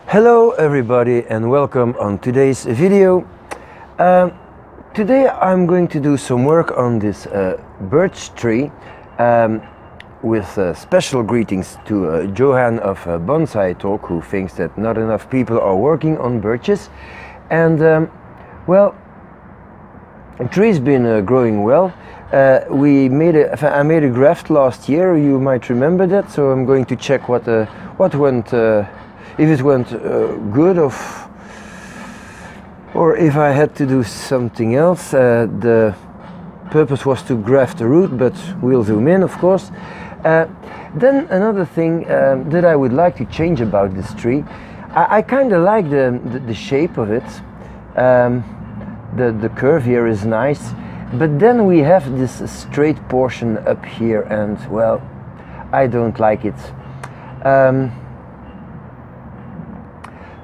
Hello everybody and welcome on today's video. Today I'm going to do some work on this birch tree with special greetings to Johan of Bonsai Talk, who thinks that not enough people are working on birches. And well, the tree's been growing well. I made a graft last year, you might remember that, so I'm going to check what went if it went good or if I had to do something else. The purpose was to graft the root, but we'll zoom in, of course. Then another thing that I would like to change about this tree, I kind of like the shape of it. The curve here is nice, but then we have this straight portion up here, and well, I don't like it.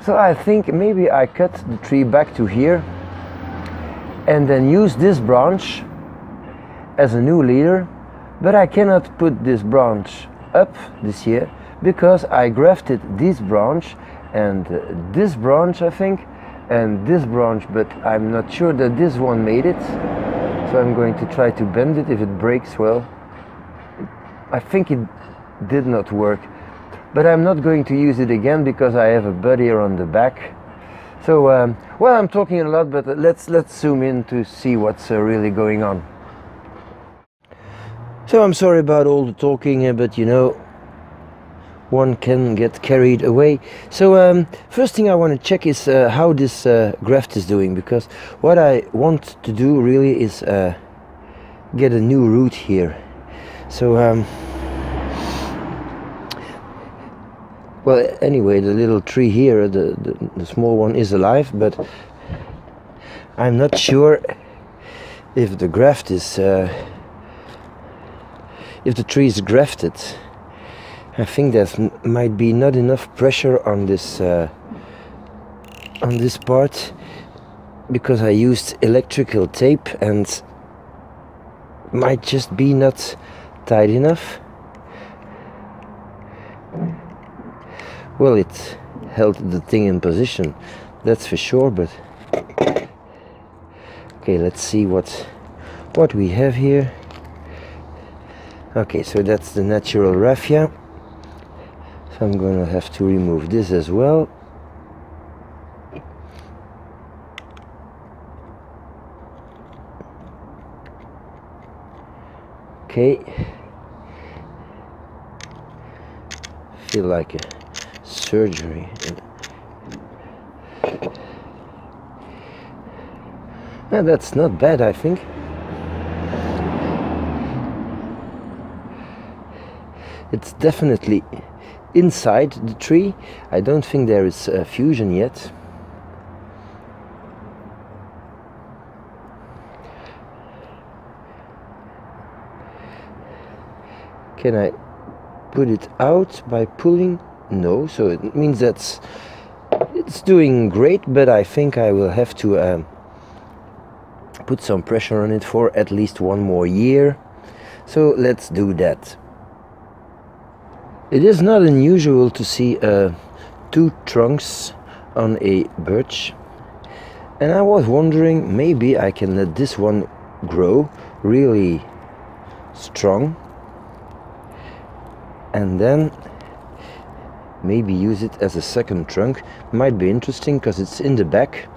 So I think maybe I cut the tree back to here and then use this branch as a new leader, but I cannot put this branch up this year because I grafted this branch and this branch, I think, and this branch, but I'm not sure that this one made it. So I'm going to try to bend it. If it breaks, well, I think it did not work. But I'm not going to use it again because I have a bud here on the back. So, well, I'm talking a lot, but let's zoom in to see what's really going on. So I'm sorry about all the talking, but you know, one can get carried away. So first thing I want to check is how this graft is doing, because what I want to do really is get a new root here. So well, anyway, the little tree here, the small one, is alive, but I'm not sure if the graft is, if the tree is grafted. I think there might be not enough pressure on this part, because I used electrical tape and might just be not tight enough. Well, it held the thing in position, that's for sure, but okay, let's see what we have here. Okay, so that's the natural raffia. So I'm gonna have to remove this as well. Okay. Feel like a surgery. Now that's not bad, I think. It's definitely inside the tree. I don't think there is fusion yet. Can I put it out by pulling? No, so it means that it's doing great, but I think I will have to put some pressure on it for at least one more year. So let's do that. It is not unusual to see two trunks on a birch, and I was wondering maybe I can let this one grow really strong and then maybe use it as a second trunk. Might be interesting because it's in the back.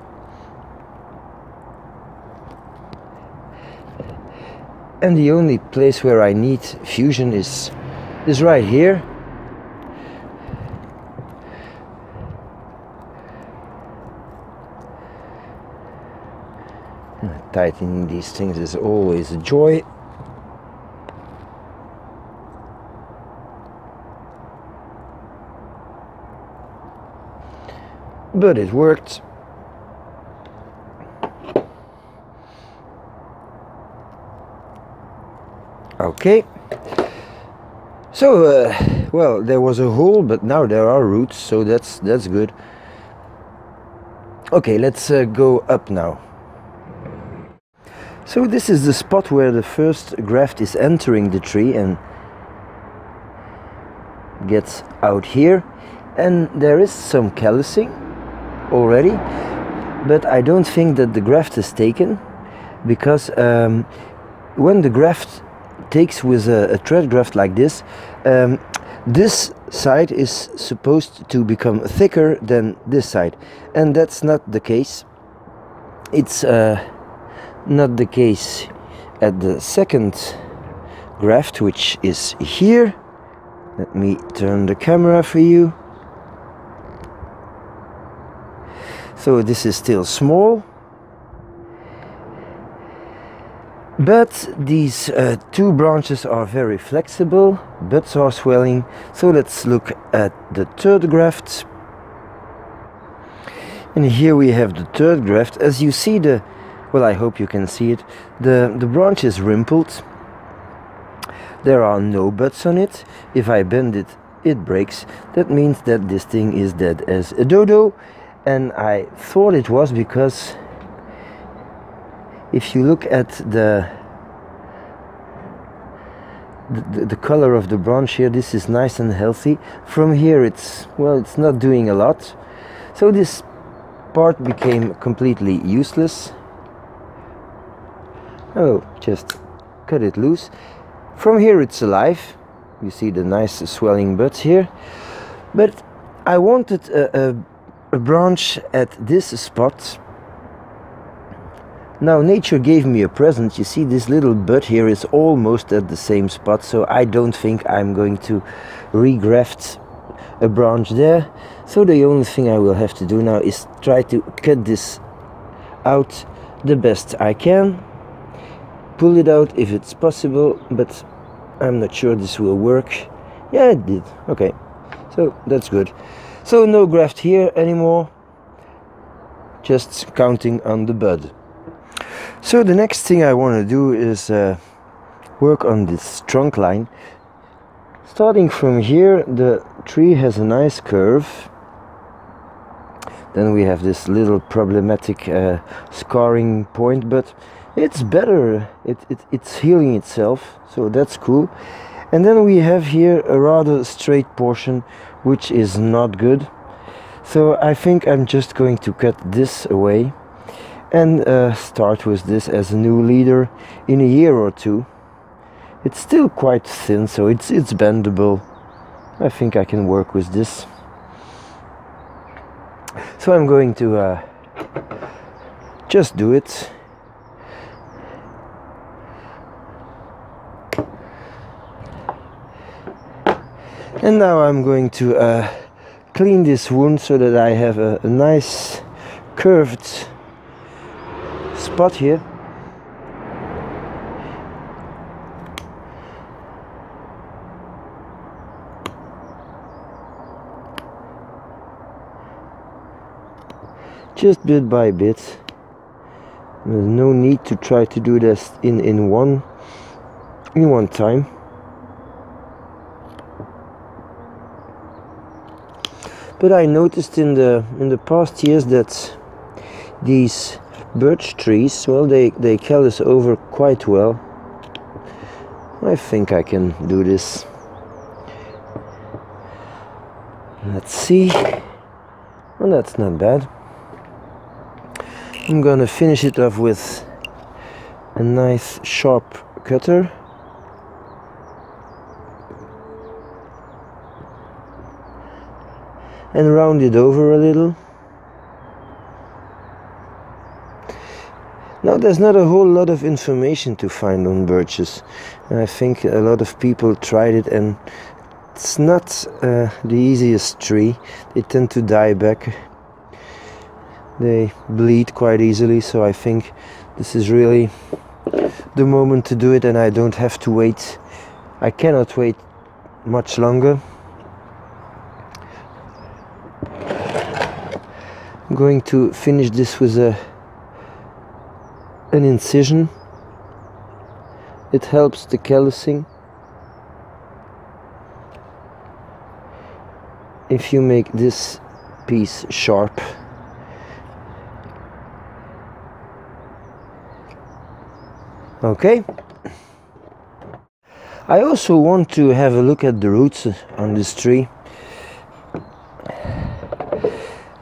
And the only place where I need fusion is right here. Tightening these things is always a joy. But it worked. Okay. So, well, there was a hole, but now there are roots, so that's good. Okay, let's go up now. So this is the spot where the first graft is entering the tree and gets out here, and there is some callousing already, but I don't think that the graft is taken, because when the graft takes with a thread graft like this, this side is supposed to become thicker than this side, and that's not the case. It's not the case at the second graft, which is here. Let me turn the camera for you. So this is still small, but these two branches are very flexible, buds are swelling. So let's look at the third graft. And here we have the third graft. As you see, well, I hope you can see it, the branch is rimpled. There are no buds on it. If I bend it, it breaks. That means that this thing is dead as a dodo. And I thought it was because if you look at the color of the branch here, this is nice and healthy. From here it's, well, it's not doing a lot. So this part became completely useless. Oh, just cut it loose. From here it's alive. You see the nice swelling buds here. But I wanted a branch at this spot. Now nature gave me a present. You see, this little bud here is almost at the same spot, so I don't think I'm going to regraft a branch there. So the only thing I will have to do now is try to cut this out the best I can. Pull it out if it's possible, but I'm not sure this will work. Yeah, it did. Okay, so that's good. So no graft here anymore, just counting on the bud. So the next thing I want to do is work on this trunk line. Starting from here, the tree has a nice curve. Then we have this little problematic scarring point, but it's better. It's healing itself, so that's cool. And then we have here a rather straight portion, which is not good. So I think I'm just going to cut this away and start with this as a new leader in a year or two. It's still quite thin, so it's bendable. I think I can work with this. So I'm going to just do it. And now I'm going to clean this wound so that I have a nice curved spot here. Just bit by bit. There's no need to try to do this in one time. But I noticed in the past years that these birch trees, well, they callus over quite well. I think I can do this. Let's see. Well, that's not bad. I'm gonna finish it off with a nice sharp cutter. And round it over a little. Now there's not a whole lot of information to find on birches. I think a lot of people tried it and it's not the easiest tree. They tend to die back. They bleed quite easily, so I think this is really the moment to do it, and I don't have to wait. I cannot wait much longer. I'm going to finish this with an incision. It helps the callousing. If you make this piece sharp, Okay. I also want to have a look at the roots on this tree,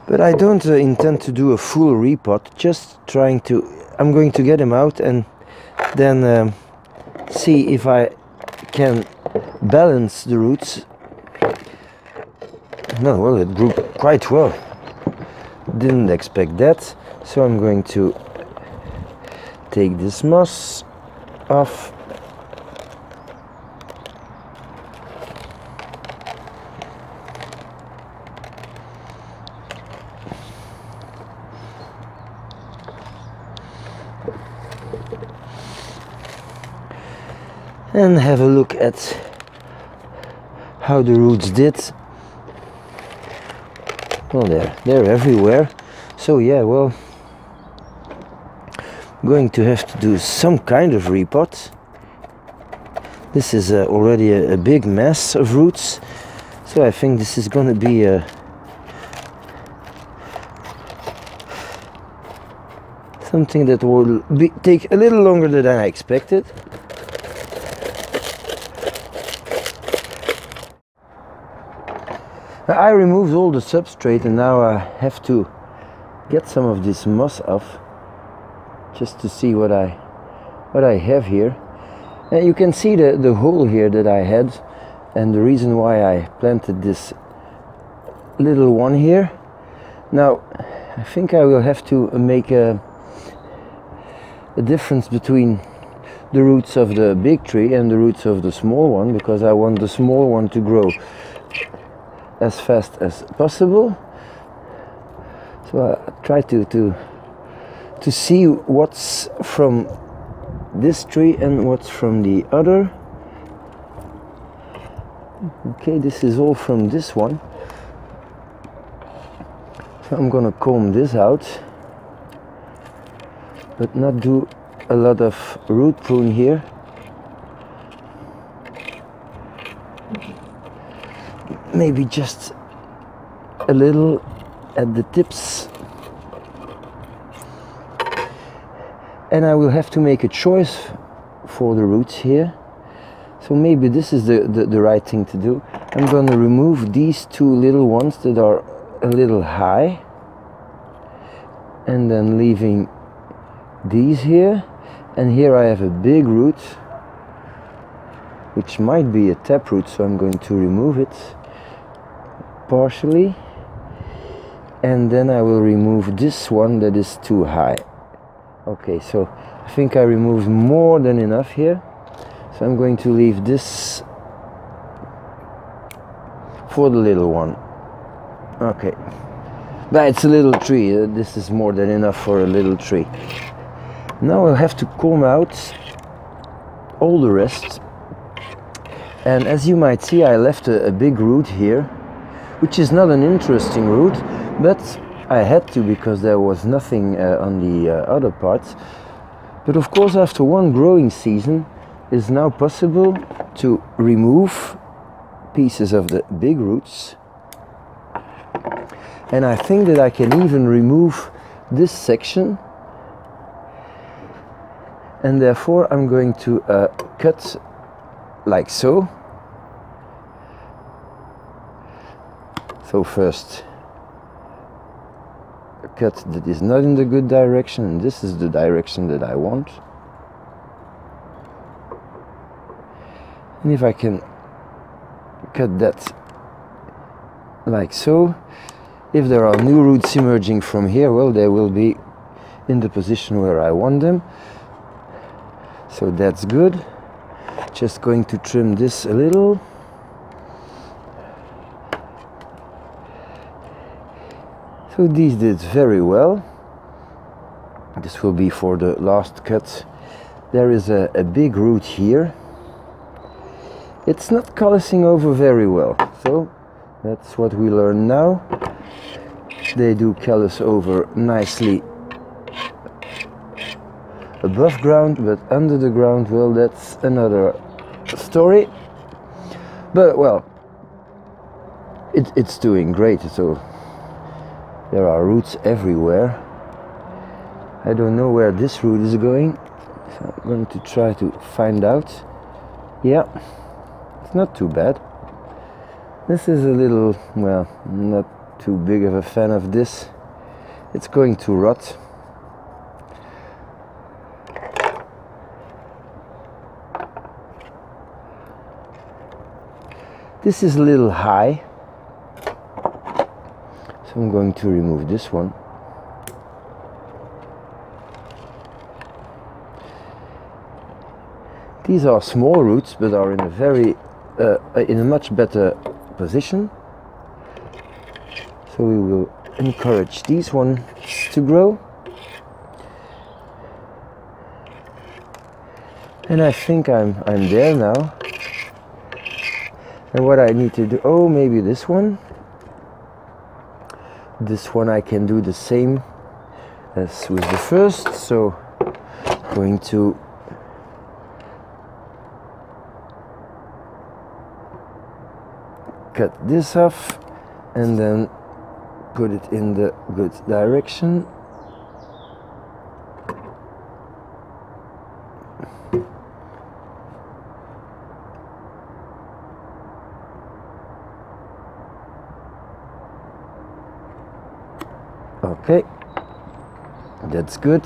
but I don't intend to do a full repot, just trying to, I'm going to get them out and then see if I can balance the roots. No, well, it grew quite well. Didn't expect that, so I'm going to take this moss off. And have a look at how the roots did. Well, they're everywhere. So yeah, well, I'm going to have to do some kind of repot. This is already a big mass of roots, so I think this is going to be something that will take a little longer than I expected. I removed all the substrate and now I have to get some of this moss off just to see what I have here. And you can see the hole here that I had, and the reason why I planted this little one here. Now I think I will have to make a difference between the roots of the big tree and the roots of the small one, because I want the small one to grow as fast as possible. So I try to see what's from this tree and what's from the other. Okay, this is all from this one. So I'm gonna comb this out, but not do a lot of root prune here. Maybe just a little at the tips. And I will have to make a choice for the roots here. So maybe this is the right thing to do. I'm going to remove these two little ones that are a little high, and then leaving these here. And here I have a big root, which might be a taproot, so I'm going to remove it partially, and then I will remove this one that is too high. Okay, so I think I removed more than enough here, so I'm going to leave this for the little one. Okay, but it's a little tree, this is more than enough for a little tree. Now I'll have to comb out all the rest, and as you might see, I left a big root here, which is not an interesting root, but I had to because there was nothing on the other parts. But of course, after one growing season, it's now possible to remove pieces of the big roots. And I think that I can even remove this section, and therefore I'm going to cut like so. So first a cut that is not in the good direction, and this is the direction that I want. And if I can cut that like so, if there are new roots emerging from here, well, they will be in the position where I want them. So that's good. Just going to trim this a little. So these did very well. This will be for the last cut. There is a big root here. It's not callousing over very well, so that's what we learn now. They do callus over nicely above ground, but under the ground, well, that's another story. But well, it's doing great. So there are roots everywhere. I don't know where this root is going, So I'm going to try to find out. Yeah, it's not too bad. This is a little, well, not too big of a fan of this. It's going to rot. This is a little high, so I'm going to remove this one. These are small roots, but are in a very, in a much better position. So we will encourage these ones to grow. And I think I'm there now. And what I need to do, oh, maybe this one. This one I can do the same as with the first. So going to cut this off and then put it in the good direction. Okay, that's good.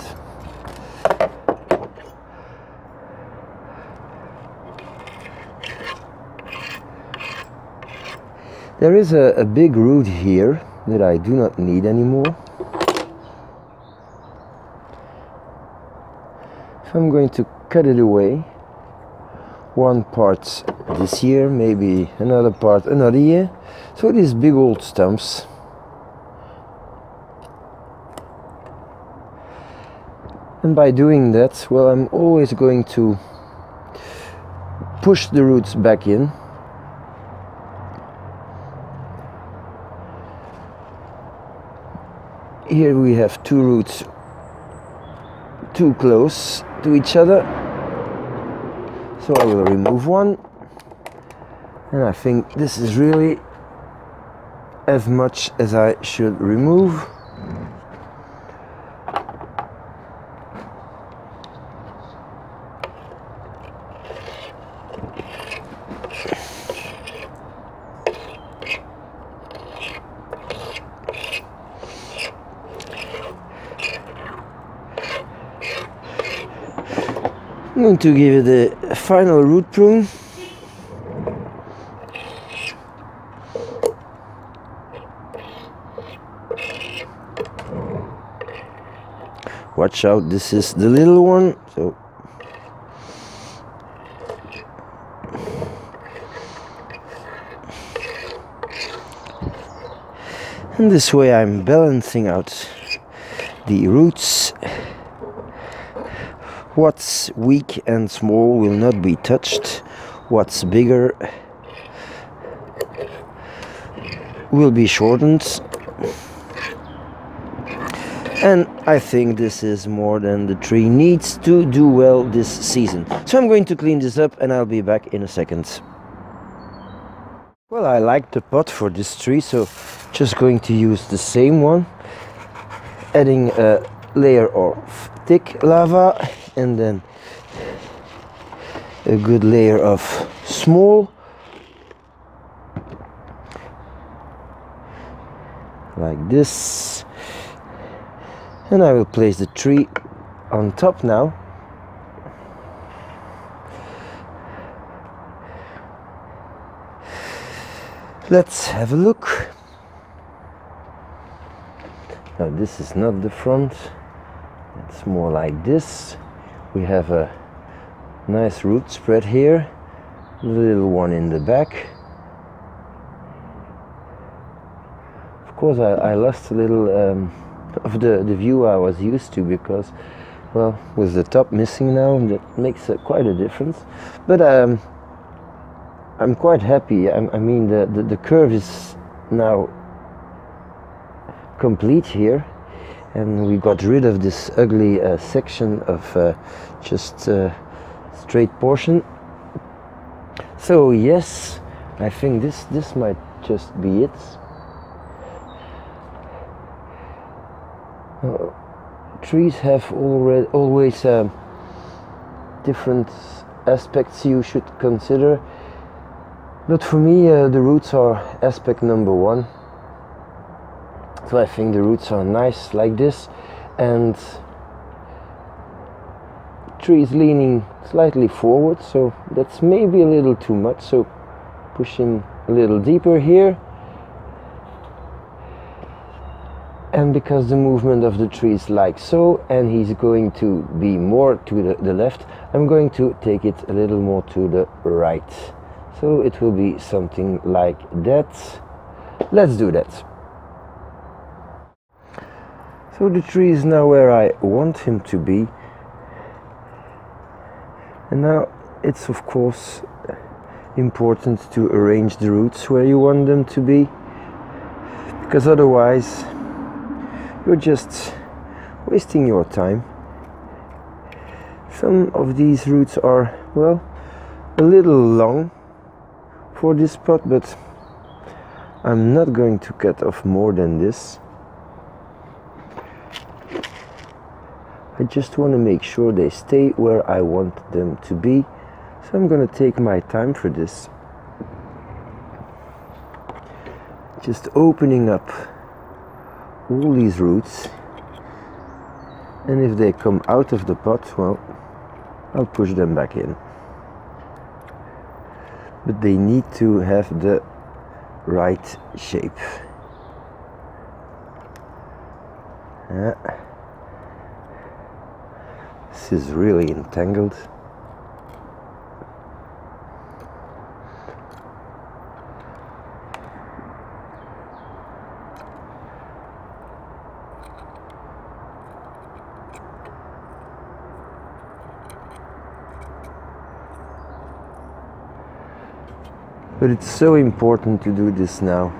There is a big root here that I do not need anymore. So I'm going to cut it away. One part this year, maybe another part another year. So these big old stumps. And by doing that, well, I'm always going to push the roots back in. Here we have two roots too close to each other. So I will remove one. And I think this is really as much as I should remove. I'm going to give it a final root prune. Watch out, this is the little one, so and this way I'm balancing out the roots. What's weak and small will not be touched. What's bigger will be shortened. And I think this is more than the tree needs to do well this season. So I'm going to clean this up and I'll be back in a second. Well, I like the pot for this tree, so just going to use the same one. Adding a layer of thick lava and then a good layer of small, like this, and I will place the tree on top now. Let's have a look. Now this is not the front, it's more like this. We have a nice root spread here, a little one in the back. Of course I lost a little of the view I was used to, because, well, with the top missing now, that makes quite a difference. But I'm quite happy. I mean, the curve is now complete here, and we got rid of this ugly section of just straight portion. So yes, I think this might just be it. Trees have always different aspects you should consider, but for me the roots are aspect number one. So I think the roots are nice like this, and tree is leaning slightly forward, so that's maybe a little too much, so push him a little deeper here. And because the movement of the tree is like so, and he's going to be more to the left, I'm going to take it a little more to the right. So it will be something like that. Let's do that. So the tree is now where I want him to be. And now it's of course important to arrange the roots where you want them to be, because otherwise you're just wasting your time. Some of these roots are, well, a little long for this pot, but I'm not going to cut off more than this. I just want to make sure they stay where I want them to be, so I'm going to take my time for this. Just opening up all these roots, and if they come out of the pot, well, I'll push them back in. But they need to have the right shape. This is really entangled. But it's so important to do this now.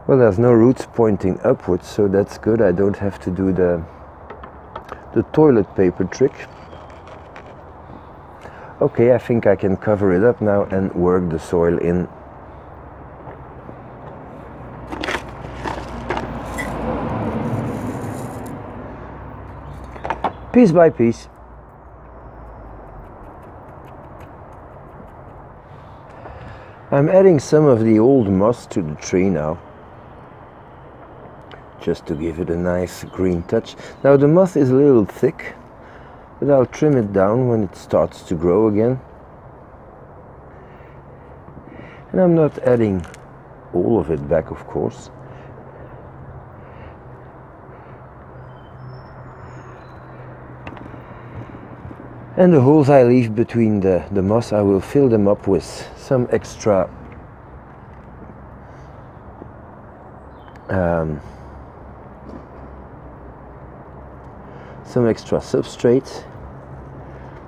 Well, there's no roots pointing upwards, so that's good. I don't have to do the toilet paper trick. Okay, I think I can cover it up now and work the soil in. Piece by piece. I'm adding some of the old moss to the tree now, just to give it a nice green touch. Now the moss is a little thick, but I'll trim it down when it starts to grow again. And I'm not adding all of it back, of course. And the holes I leave between the moss, I will fill them up with some extra substrate.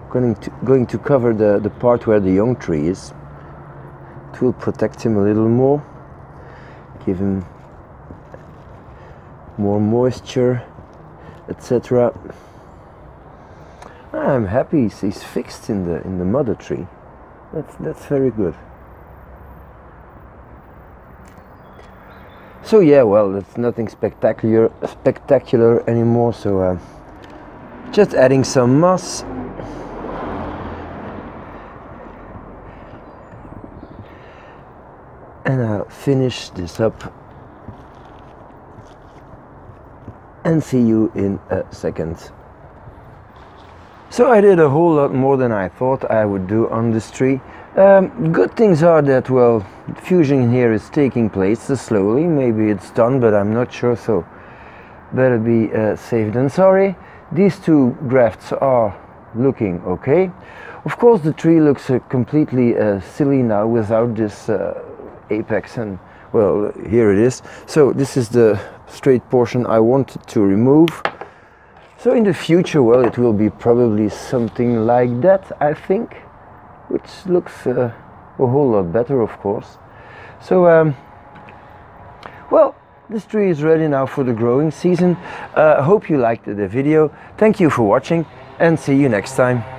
Going to cover the part where the young tree is. It will protect him a little more, give him more moisture, etc. I'm happy he's fixed in the mother tree. That's very good. So yeah, well, it's nothing spectacular anymore. So just adding some moss. And I'll finish this up and see you in a second. So I did a whole lot more than I thought I would do on this tree. Good things are that, well, fusion here is taking place slowly. Maybe it's done, but I'm not sure, so better be safe than sorry. These two grafts are looking okay. Of course the tree looks completely silly now without this apex, and well, here it is. So this is the straight portion I wanted to remove. So in the future, well, it will be probably something like that, I think, which looks a whole lot better, of course. So well, this tree is ready now for the growing season. Hope you liked the video. Thank you for watching, and see you next time.